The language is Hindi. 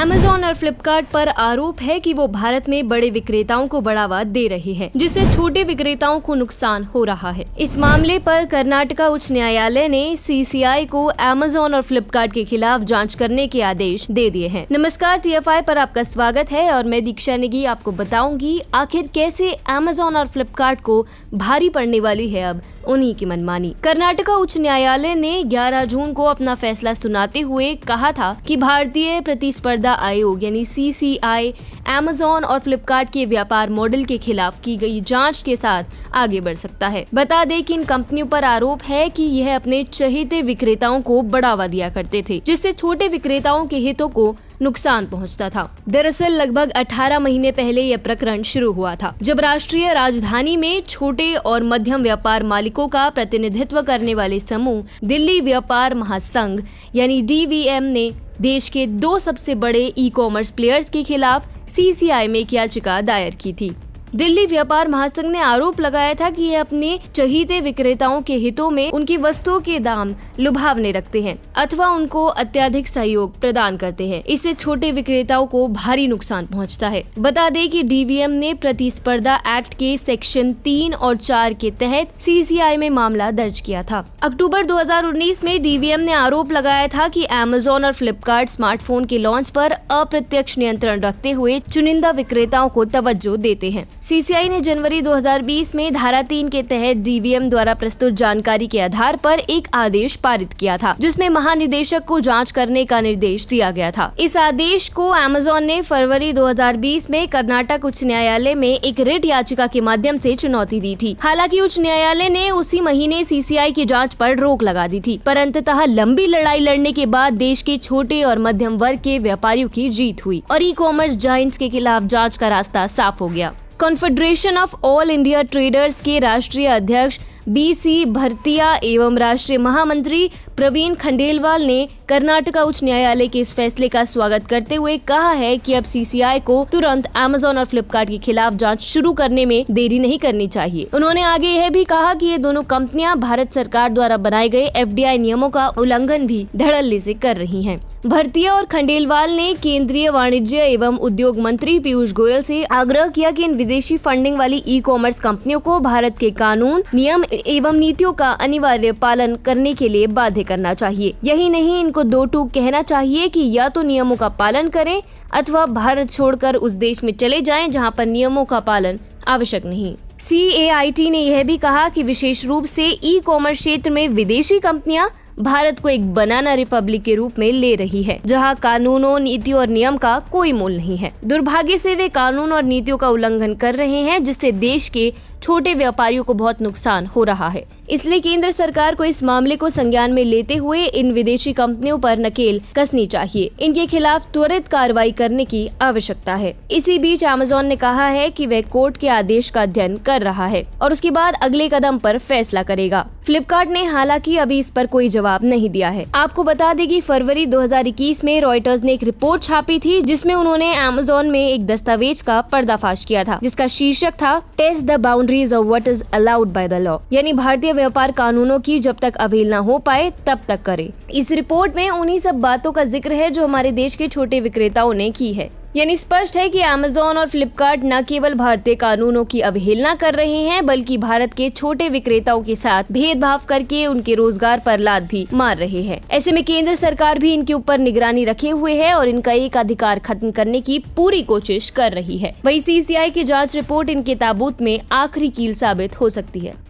अमेज़न और फ्लिपकार्ट पर आरोप है कि वो भारत में बड़े विक्रेताओं को बढ़ावा दे रहे हैं, जिससे छोटे विक्रेताओं को नुकसान हो रहा है। इस मामले पर कर्नाटका उच्च न्यायालय ने CCI को अमेज़न और फ्लिपकार्ट के खिलाफ जांच करने के आदेश दे दिए हैं। नमस्कार, TFI पर आपका स्वागत है और मैं दीक्षा नेगी आपको बताऊंगी आखिर कैसे अमेज़न और फ्लिपकार्ट को भारी पड़ने वाली है अब उन्हीं की मनमानी। कर्नाटका उच्च न्यायालय ने 11 जून को अपना फैसला सुनाते हुए कहा था कि भारतीय प्रतिस्पर्धा आयोग यानी CCI अमेज़न और फ्लिपकार्ट के व्यापार मॉडल के खिलाफ की गई जांच के साथ आगे बढ़ सकता है। बता दें कि इन कंपनियों पर आरोप है कि यह अपने चहेते विक्रेताओं को बढ़ावा दिया करते थे, जिससे छोटे विक्रेताओं के हितों को नुकसान पहुंचता था। दरअसल लगभग 18 महीने पहले यह प्रकरण शुरू हुआ था, जब राष्ट्रीय राजधानी में छोटे और मध्यम व्यापार मालिकों का प्रतिनिधित्व करने वाले समूह दिल्ली व्यापार महासंघ यानी DVM ने देश के 2 सबसे बड़े ई-कॉमर्स प्लेयर्स के खिलाफ CCI में एक याचिका दायर की थी। दिल्ली व्यापार महासंघ ने आरोप लगाया था कि ये अपने चहीते विक्रेताओं के हितों में उनकी वस्तुओं के दाम लुभावने रखते हैं अथवा उनको अत्यधिक सहयोग प्रदान करते हैं। इससे छोटे विक्रेताओं को भारी नुकसान पहुंचता है। बता दें कि DVM ने प्रतिस्पर्धा एक्ट के सेक्शन 3 और 4 के तहत CCI में मामला दर्ज किया था। अक्टूबर 2019 में DVM ने आरोप लगाया था कि अमेज़न और फ्लिपकार्ट स्मार्टफोन के लॉन्च पर अप्रत्यक्ष नियंत्रण रखते हुए चुनिंदा विक्रेताओं को तवज्जो देते हैं। CCI ने जनवरी 2020 में धारा 3 के तहत DVM द्वारा प्रस्तुत जानकारी के आधार पर एक आदेश पारित किया था, जिसमें महानिदेशक को जांच करने का निर्देश दिया गया था। इस आदेश को अमेज़न ने फरवरी 2020 में कर्नाटक उच्च न्यायालय में एक रिट याचिका के माध्यम से चुनौती दी थी। हालांकि उच्च न्यायालय ने उसी महीने CCI की जांच पर रोक लगा दी थी, पर अंततः लंबी लड़ाई लड़ने के बाद देश के छोटे और मध्यम वर्ग के व्यापारियों की जीत हुई और ई-कॉमर्स जायंट्स के खिलाफ जांच का रास्ता साफ हो गया। Confederation of all India traders के राष्ट्रीय अध्यक्ष BC भरतिया एवं राष्ट्रीय महामंत्री प्रवीण खंडेलवाल ने कर्नाटका उच्च न्यायालय के इस फैसले का स्वागत करते हुए कहा है कि अब CCI को तुरंत अमेज़न और फ्लिपकार्ट के खिलाफ जांच शुरू करने में देरी नहीं करनी चाहिए। उन्होंने आगे यह भी कहा कि ये दोनों कंपनियां भारत सरकार द्वारा बनाए गए FDI नियमों का उल्लंघन भी धड़ल्ले से कर रही हैं। भरतिया और खंडेलवाल ने केंद्रीय वाणिज्य एवं उद्योग मंत्री पीयूष गोयल से आग्रह किया कि इन विदेशी फंडिंग वाली ई-कॉमर्स कंपनियों को भारत के कानून, नियम एवं नीतियों का अनिवार्य पालन करने के लिए बाध्य करना चाहिए। यही नहीं, इनको 2 टूक कहना चाहिए कि या तो नियमों का पालन करें अथवा भारत छोड़कर उस देश में चले जाएं जहां पर नियमों का पालन आवश्यक नहीं। CAIT ने यह भी कहा कि विशेष रूप से ई-कॉमर्स क्षेत्र में विदेशी कंपनियां भारत को एक बनाना रिपब्लिक के रूप में ले रही है, जहां कानूनों, नीतियों और नियम का कोई मूल नहीं है। दुर्भाग्य से वे कानून और नीतियों का उल्लंघन कर रहे हैं, जिससे देश के छोटे व्यापारियों को बहुत नुकसान हो रहा है। इसलिए केंद्र सरकार को इस मामले को संज्ञान में लेते हुए इन विदेशी कंपनियों पर नकेल कसनी चाहिए। इनके खिलाफ त्वरित कार्रवाई करने की आवश्यकता है। इसी बीच अमेज़न ने कहा है कि वह कोर्ट के आदेश का अध्ययन कर रहा है और उसके बाद अगले कदम पर फैसला करेगा। फ्लिपकार्ट ने हालांकि अभी इस पर कोई जवाब नहीं दिया है। आपको बता दें कि फरवरी 2021 में रॉयटर्स ने एक रिपोर्ट छापी थी, जिसमें उन्होंने अमेज़न में एक दस्तावेज का पर्दाफाश किया था, जिसका शीर्षक था test the boundaries of what is allowed by the law, यानी भारतीय व्यापार कानूनों की जब तक अवहेलना हो पाए तब तक करे। इस रिपोर्ट में उन्हीं सब बातों का जिक्र है जो हमारे देश के छोटे विक्रेताओं ने की है। यानी स्पष्ट है कि अमेज़न और फ्लिपकार्ट न केवल भारतीय कानूनों की अवहेलना कर रहे हैं, बल्कि भारत के छोटे विक्रेताओं के साथ भेदभाव करके उनके रोजगार पर लात भी मार रहे हैं। ऐसे में केंद्र सरकार भी इनके ऊपर निगरानी रखे हुए है और इनका एक अधिकार खत्म करने की पूरी कोशिश कर रही है। वहीं CCI की जांच रिपोर्ट इनके ताबूत में आखिरी कील साबित हो सकती है।